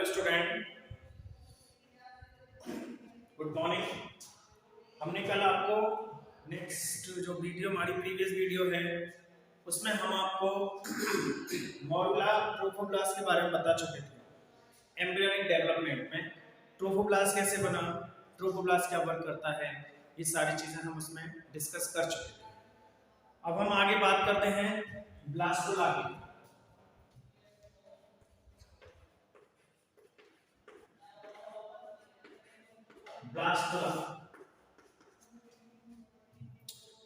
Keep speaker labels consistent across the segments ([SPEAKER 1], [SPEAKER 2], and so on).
[SPEAKER 1] Hello student, good morning. हमने कल आपको नेक्स्ट जो वीडियो हमारी प्रीवियस वीडियो है उसमें हम आपको मॉरुला ट्रोफोब्लास्ट के बारे में बता चुके थे। एम्ब्रियोनिक डेवलपमेंट में ट्रोफोब्लास्ट कैसे बना, ट्रोफोब्लास्ट क्या वर्क करता है, ये सारी चीजें हम उसमें डिस्कस कर चुके थे। अब हम आगे बात करते हैं ब्लास्टुला की। ब्लास्टुला,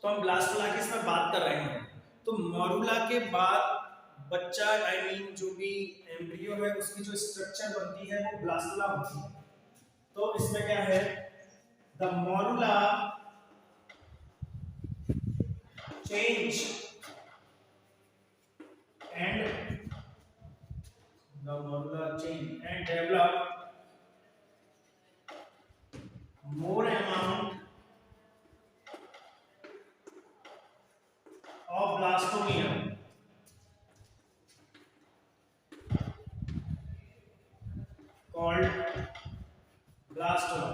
[SPEAKER 1] तो हम ब्लास्टुला की इसमें बात कर रहे हैं। तो मॉरुला के बाद बच्चा जो भी एम्ब्रियो है उसकी जो स्ट्रक्चर बनती है वो ब्लास्टुला होती है। तो इसमें क्या है, the morula change and develop more amount of blastomere called blastula।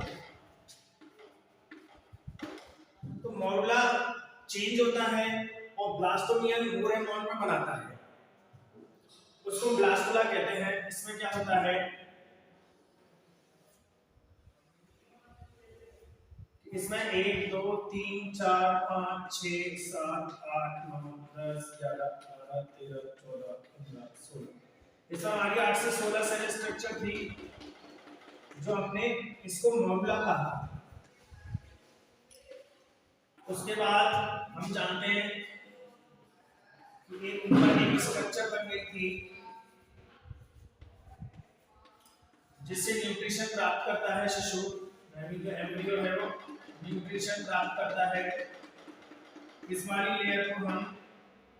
[SPEAKER 1] तो मॉरुला चेंज होता है और ब्लास्टोमियर मोर अमाउंट में बनाता है, उसको ब्लास्टुला कहते हैं। इसमें क्या होता है, इसमें 1 2 3 4 5 6 7 8 9 10 11 12 13 14 15 16, इसमें हमारी 8 से 16 सेल स्ट्रक्चर थी जो हमने इसको मॉरुला कहा। उसके बाद हम जानते हैं कि एक ऊपर एक स्ट्रक्चर बन गई थी जिससे न्यूट्रिशन प्राप्त करता है शिशु, जो एम्ब्रियो है वो न्यूट्रिशन प्राप्त करता है। इस वाली लेयर को हम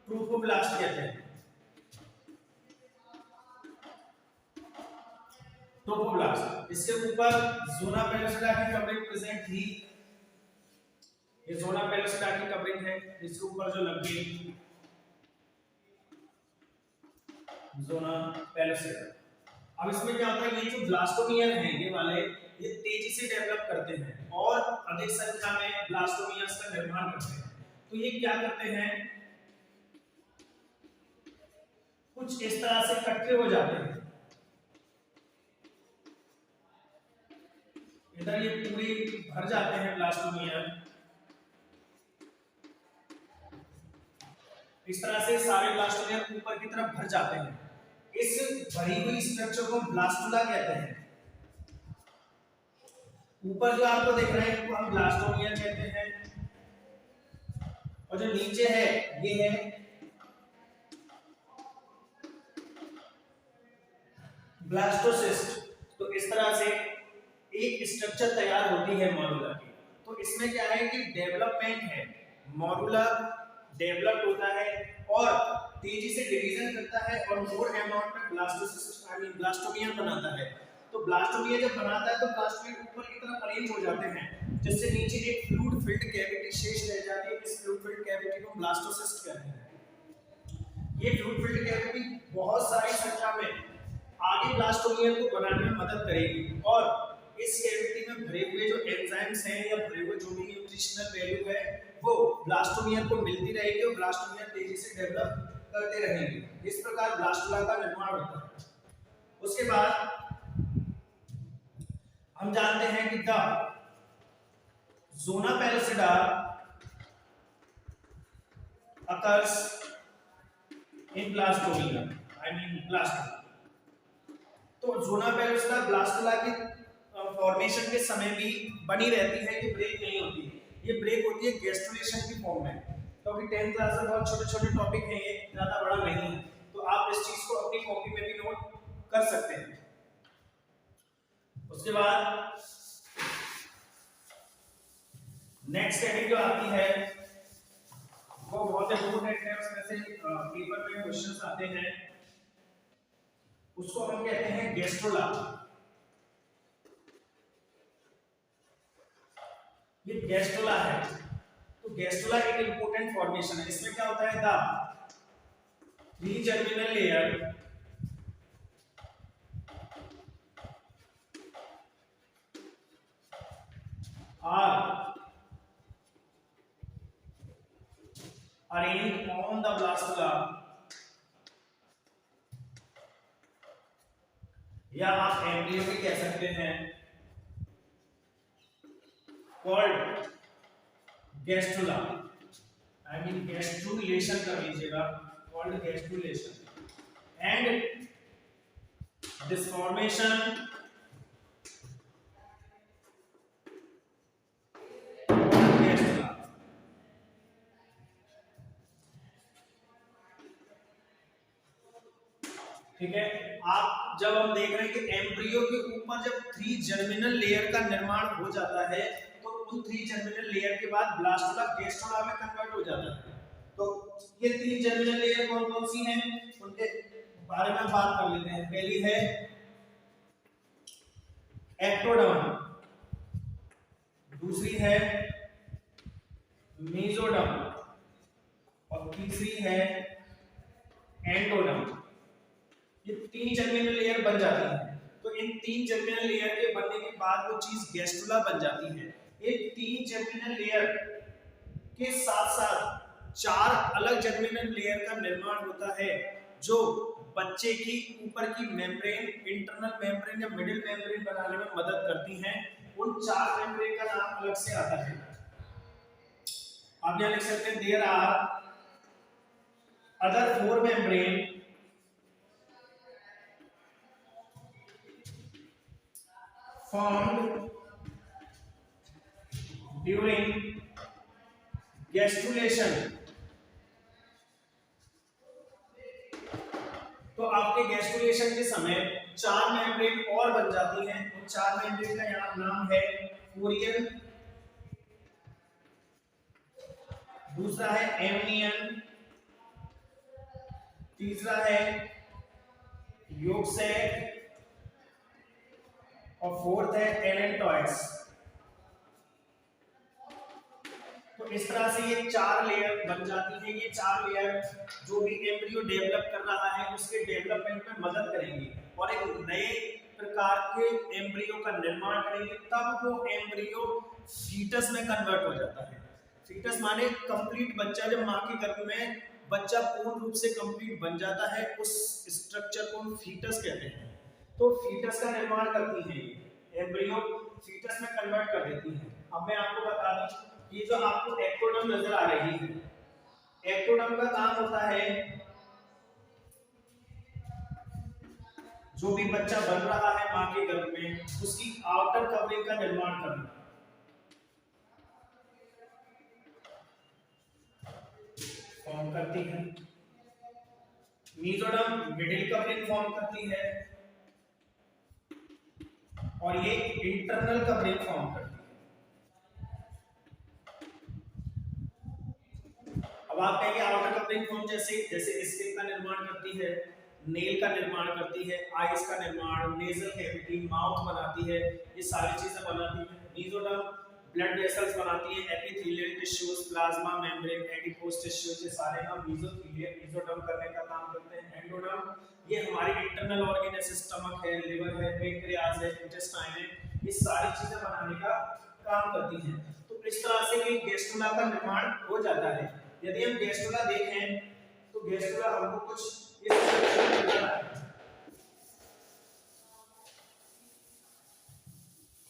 [SPEAKER 1] ट्रोफोब्लास्ट कहते हैं। ट्रोफोब्लास्ट, इसके ऊपर ज़ोना पेलोसिटा की कवरिंग प्रेजेंट थी। ये ज़ोना पेलोसिटा की कवरिंग है, इसके ऊपर जो लग गई ज़ोना पेलोसिटा। अब इसमें क्या होता है, ये जो ब्लास्टोमियर हैं ये वाले, ये तेजी से डेवलप करते हैं और अधिक संख्या में ब्लास्टोमियर्स का निर्माण करते हैं। तो ये क्या करते हैं, कुछ इस तरह से इकट्ठे हो जाते हैं। इधर ये पूरी भर जाते हैं ब्लास्टोमियर, इस तरह से सारे ब्लास्टोमियर ऊपर की तरफ भर जाते हैं। इस भरी हुई स्ट्रक्चर को ब्लास्टुला कहते हैं। ऊपर जो आपको दिख रहे हैं इनको हम ब्लास्टोमियर कहते हैं, और जो नीचे है ये है ब्लास्टोसिस्ट। तो इस तरह से एक स्ट्रक्चर तैयार होती है मॉरुला की। तो इसमें क्या है कि डेवलपमेंट है, मॉरुला डेवलप होता है और तेजी से डिवीजन करता है और मोर अमाउंट में ब्लास्टोमियर बनाता है। तो ब्लास्टोमियर जब बनाता है तो ब्लास्टोमियर ऊपर की तरफ अरेंज हो जाते हैं, जिससे नीचे एक फ्लूइड फिल्ड कैविटी शेष रह जाती है। इस फ्लूइड फिल्ड कैविटी को ब्लास्टोसिस्ट कहते हैं। ये फ्लूइड फिल्ड कैविटी बहुत सारी संख्या में आगे ब्लास्टोमियर को बनाने में मदद करेगी और इस कैविटी में भरे हुए जो एंजाइम्स हैं या भरे हुए जो भी न्यूट्रिशनल वैल्यू है वो ब्लास्टोमियर को मिलती रहेगी और ब्लास्टोमियर तेजी से डेवलप करते रहेंगे। इस प्रकार ब्लास्टुला का निर्माण होता है। उसके बाद हम जानते हैं कि the zona pellucida occurs in blastomere, blastula. तो ज़ोना पेलोसिटा ब्लास्टुला की फॉर्मेशन के समय भी बनी रहती है, ये ब्रेक नहीं होती। ये ब्रेक होती है गैस्ट्रुलेशन की फॉर्म में, क्योंकि 10th क्लास में बहुत छोटे-छोटे टॉपिक हैं, ये ज्यादा बड़ा नहीं है। तो आप इस चीज को अपनी कॉपी में भी नोट कर सकते हैं। उसके बाद नेक्स्ट हेडिंग जो आती है वो बहुत इंपॉर्टेंट है, उसमें से पेपर में क्वेश्चंस आते हैं। उसको हम कहते हैं गैस्ट्रुला। ये गैस्ट्रुला है। तो गैस्ट्रुला एक इंपॉर्टेंट फॉर्मेशन है। इसमें क्या होता है, the 3 germinal layer are arranged on the blastula, या आप एम्ब्रियो भी कह सकते हैं, called gastrula, I mean gastrulation कर लीजिएगा, called gastrulation, and this formation gastrula. ठीक है, आप जब हम देख रहे हैं कि एम्ब्रियो के ऊपर जब 3 जर्मिनल लेयर का निर्माण हो जाता है तो उन 3 जर्मिनल लेयर के बाद ब्लास्टुला गैस्ट्रुला में कन्वर्ट हो जाता है। तो ये 3 जर्मिनल लेयर कौन कौन सी हैं, उनके बारे में बात कर लेते हैं। पहली है एक्टोडर्म, दूसरी है मेसोडर्म और तीसरी है एंडोडर्म। ये 3 जर्मिनल लेयर बन जाती है। तो इन 3 जर्मिनल लेयर के बनने के बाद वो चीज गैस्ट्रुला बन जाती है। ये 3 जर्मिनल लेयर के साथ साथ 4 अलग जर्मिनल लेयर का निर्माण होता है जो बच्चे की ऊपर की मेम्ब्रेन, इंटरनल मेम्ब्रेन या मिडिल मेम्ब्रेन बनाने में मदद करती हैं। उन 4 मेम्ब्रेन का नाम अलग से आता है। आप यहां लिख सकते हैं there are other 4 membrane formed during gastrulation। तो आपके गैस्ट्रुलेशन के समय 4 मेम्ब्रेन और बन जाती हैं। उन 4 मेम्ब्रेन का यहाँ नाम है कोरियन, दूसरा है एमनियन, तीसरा है योगसैक और फोर्थ है एलेंटॉइड्स। तो इस तरह से ये 4 लेयर बन जाती है। ये 4 लेयर जो भी एम्ब्रियो डेवलप कर रहा है उसके डेवलपमेंट में मदद करेंगी और एक नए प्रकार के एम्ब्रियो का निर्माण करेंगे। तब वो एम्ब्रियो फीटस में कन्वर्ट हो जाता है। फीटस माने कंप्लीट बच्चा, जब मां के गर्भ में बच्चा पूर्ण रूप से कंप्लीट बन जाता है उस स्ट्रक्चर को हम फीटस कहते हैं। तो फीटस का निर्माण करती है, एम्ब्रियो फीटस में कन्वर्ट कर देती है। अब मैं आपको बता दूं, ये जो आपको एक्टोडर्म नजर आ रही है, एक्टोडर्म का काम होता है जो भी बच्चा बन रहा है मां के गर्भ में उसकी आउटर कवरिंग का निर्माण करना। फॉर्म करती है। मेसोडर्म मिडिल कवरिंग फॉर्म करती है और ये इंटरनल कवरिंग फॉर्म करती है। अब आप कहेंगे आउटर कवरिंग फॉर्म जैसे स्किन का निर्माण करती है, नेल का निर्माण करती है, आईज का निर्माण, नेजल कैविटी, माउथ बनाती है, ये सारी चीजें बनाती है। मेसोडर्म ब्लड वेसल्स बनाती है, epithelial tissues, plasma membrane, adipose tissues, ये सारे हम मेसोडर्म करने का काम करते हैं। एंडोडर्म ये हमारी इंटरनल ऑर्गन है, स्टमक है, लिवर है, पेनक्रियाज है, इंटेस्टाइन है, ये सारी चीजें बनाने का काम करती हैं। तो इस तरह से ये गैस्ट्रुला का निर्माण हो जाता है। यदि हम गैस्ट्रुला देखें तो गैस्ट्रुला हमको कुछ इस तरह से मिलता है।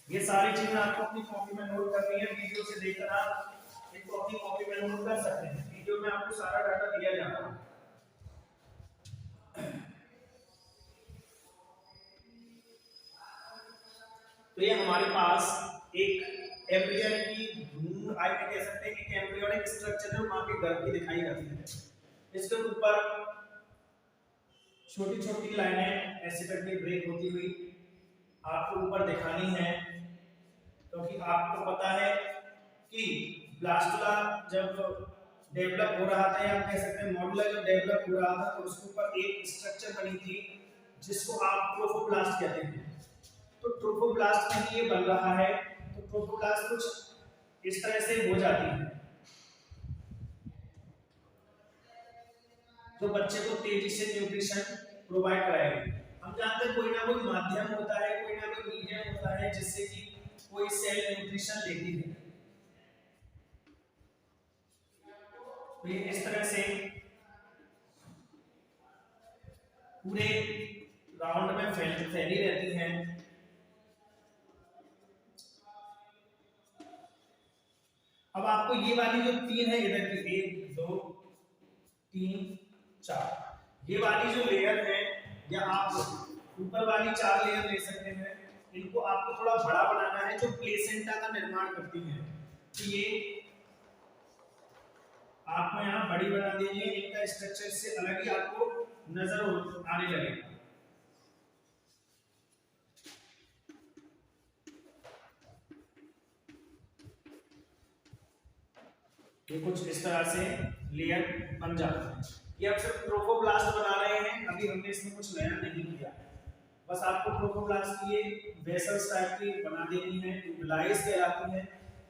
[SPEAKER 1] ये सारी चीजें आपको अपनी कॉपी में नोट करनी है। वीडियो से देखकर आप इनको अपनी कॉपी में नोट कर सकते हैं। वीडियो में आपको सारा डाटा दिया जाता है। तो ये हमारे पास एक एम्ब्रियन की भ्रूण आयु कह सकते हैं कि एम्ब्रियोनिक स्ट्रक्चर जो मां के गर्भ की दिखाई जाती है। इसके ऊपर छोटी छोटी लाइनें ऐसे करके ब्रेक होती हुई आपको ऊपर दिखानी है, क्योंकि आपको पता है कि ब्लास्टुला जब डेवलप हो रहा था, या आप कह सकते हैं मॉड्यूला जब डेवलप हो रहा था तो उसके ऊपर एक स्ट्रक्चर बनी थी जिसको आप ट्रोफोब्लास्ट कहते हैं। तो ट्रोफोब्लास्ट में ये बन रहा है। तो ट्रोफोब्लास्ट कुछ इस तरह से हो जाती है जो बच्चे को तेजी से न्यूट्रिशन प्रोवाइड कराएगी। हम जानते हैं कोई ना कोई माध्यम होता है, कोई ना कोई मीडियम होता है जिससे कि कोई सेल न्यूट्रिशन लेती है। तो ये इस तरह से पूरे राउंड में फैली रहती हैं। अब आपको ये वाली जो तीन है इधर की 1 2 3 4, ये वाली जो लेयर है या आप ऊपर वाली 4 लेयर ले सकते हैं, इनको आपको थोड़ा बड़ा बनाना है जो प्लेसेंटा का निर्माण करती है। तो ये आपको यहाँ बड़ी बना देनी है, इनका स्ट्रक्चर से अलग ही आपको नजर आने लगेगा। ये कुछ इस तरह से लेयर बन जाता है। ये अब सिर्फ ट्रोफोब्लास्ट बना रहे हैं, अभी हमने इसमें कुछ नया नहीं किया, बस आपको ट्रोफोब्लास्ट की वेसल्स टाइप की बना देनी है, विलाइस कहलाती है।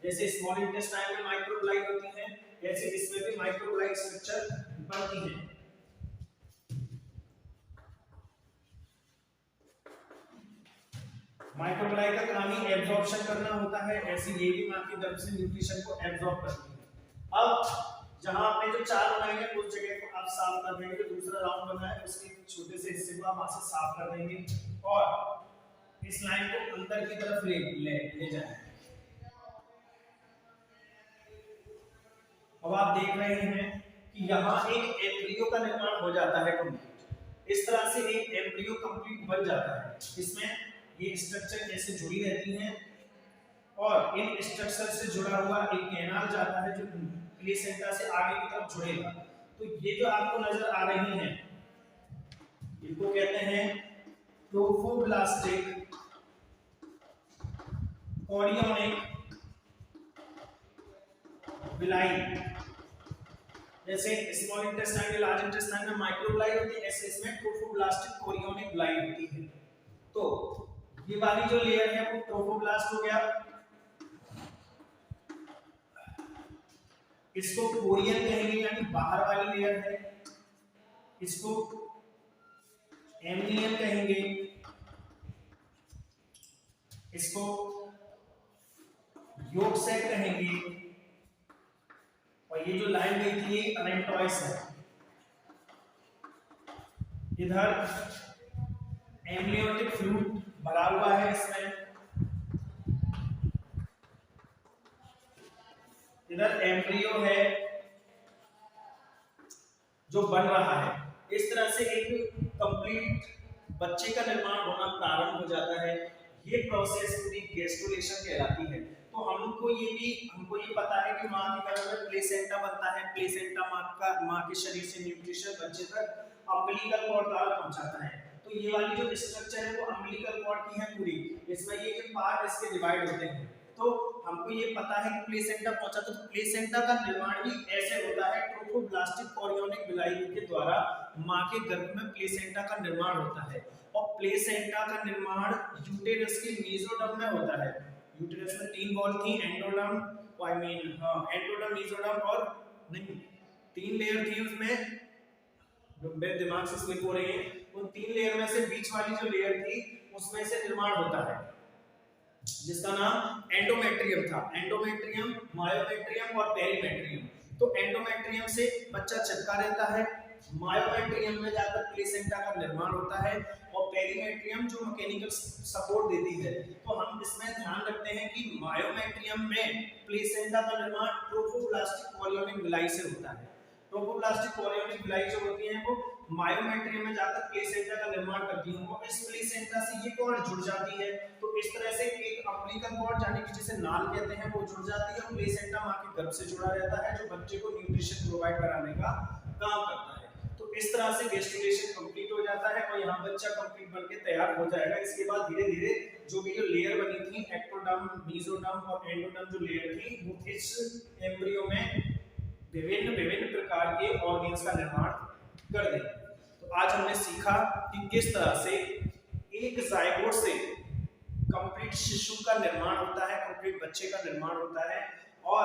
[SPEAKER 1] जैसे स्मॉल इंटेस्टाइन में माइक्रोविलाई होती है, ऐसे इसमें भी माइक्रोविलाई स्ट्रक्चर बनती है। माइक्रोविलाई का काम ही एब्जॉर्प्शन करना होता है, ऐसे ये भी मां की तरफ से न्यूट्रिशन को एब्जॉर्ब करती है। अब जहां आपने जो 4 बनाए हैं उस जगह को आप साफ कर देंगे, जो दूसरा राउंड बना है उसके छोटे से हिस्से को आप वहां से साफ कर देंगे और इस लाइन को अंदर की तरफ ले जाएंगे। अब आप देख रहे हैं कि यहाँ एक एम्ब्रियो का निर्माण हो जाता है कंप्लीट। इस तरह से एक एम्ब्रियो कंप्लीट बन जाता है। इसमें ये स्ट्रक्चर ऐसे जुड़ी रहती हैं और इन स्ट्रक्चर से जुड़ा हुआ एक कैनाल जाता है जो प्लेसेंटा से आगे की तरफ जुड़ेगा। तो ये जो आपको नजर आ रही हैं इनको कहते हैं ट्रोफोब्लास्टिक कोरियोनिक विलाई। जैसे स्मॉल इंटेस्टाइन या लार्ज इंटेस्टाइन में माइक्रोविलाई होती है, ऐसे इसमें ट्रोफोब्लास्टिक कोरियोनिक विलाई होती है। तो ये वाली जो लेयर है वो ट्रोफोब्लास्ट हो गया, इसको कोरियन कहेंगे यानी बाहर वाली लेयर है, इसको एम्नियन कहेंगे, इसको योक सेट कहेंगे, और ये जो लाइन गई थी ये अलेंटॉइस है। इधर एम्नियोटिक फ्लूइड भरा हुआ है इसमें, इधर एम्ब्रियो है जो बन रहा है। इस तरह से एक कंप्लीट बच्चे का निर्माण होना प्रारंभ हो जाता है। ये प्रोसेस पूरी गैस्ट्रुलेशन कहलाती है। तो हमको ये पता है कि मां के गर्भ में प्लेसेंटा बनता है, प्लेसेंटा मां के शरीर से न्यूट्रिशन बच्चे तक अम्बिलिकल कॉर्ड द्वारा पहुंचाता है। तो ये वाली जो स्ट्रक्चर है वो अम्बिलिकल कॉर्ड की है पूरी, इसमें ये जो पार्ट इसके डिवाइड होते हैं। तो हमको ये पता है कि प्लेसेंटा पहुंचा, तो प्लेसेंटा का निर्माण भी ऐसे होता है ट्रोफोब्लास्टिक कोरियोनिक विलाई के द्वारा मां के गर्भ में प्लेसेंटा का निर्माण होता है। और प्लेसेंटा का निर्माण यूटेरस के मेसोडर्म में होता है। यूटेरस में 3 वॉल थी, एंडोडर्म एंडोडर्म, मेसोडर्म और नहीं 3 लेयर थी उसमें, मेरे दिमाग से स्लिप हो रही है। उन 3 लेयर में से बीच वाली जो लेयर थी उसमें से निर्माण होता है जिसका नाम एंडोमेट्रियम था। एंडोमेट्रियम, मायोमेट्रियम और पेरीमेट्रियम। तो एंडोमेट्रियम से बच्चा चिपका रहता है, मायोमेट्रियम में जाकर प्लेसेंटा का निर्माण होता है और पेरीमेट्रियम जो मैकेनिकल सपोर्ट देती है। तो हम इसमें ध्यान रखते हैं कि मायोमेट्रियम में प्लेसेंटा का निर्माण ट्रोफोब्लास्टिक कोरियोनिक विलाई से होता है। ट्रोफोब्लास्टिक कोरियोनिक विलाई जो होती है वो मायोमेट्रियम में जाकर प्लेसेंटा का निर्माण करती है और इस प्लेसेंटा से ये कॉर्ड जुड़ जाती है। तो इस तरह से एक अम्बिलिकल कॉर्ड यानी कि जिसे नाल कहते हैं वो जुड़ जाती है और प्लेसेंटा मां के गर्भ से जुड़ा रहता है जो बच्चे को न्यूट्रिशन प्रोवाइड कराने का काम करता है। तो इस तरह से गैस्ट्रुलेशन कंप्लीट हो जाता है और यहाँ बच्चा कंप्लीट बनके तैयार हो जाएगा। इसके बाद धीरे धीरे जो भी जो लेयर बनी थी एक्टोडर्म, मेसोडर्म और एंडोडर्म जो लेयर थी वो इस एम्ब्रियो में विभिन्न प्रकार के ऑर्गन्स का निर्माण कर देंगे। तो आज हमने सीखा कि किस तरह से एक जायगोट से कंप्लीट शिशु का निर्माण होता है, कंप्लीट बच्चे का निर्माण होता है और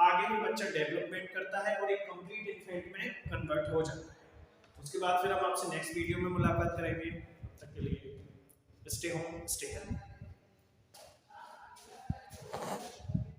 [SPEAKER 1] आगे भी बच्चा डेवलपमेंट करता है और एक कंप्लीट इन्फेंट में कन्वर्ट हो जाता है। उसके बाद फिर हम आपसे नेक्स्ट वीडियो में मुलाकात करेंगे। तब तक के लिए स्टे होम, स्टे हेल्दी।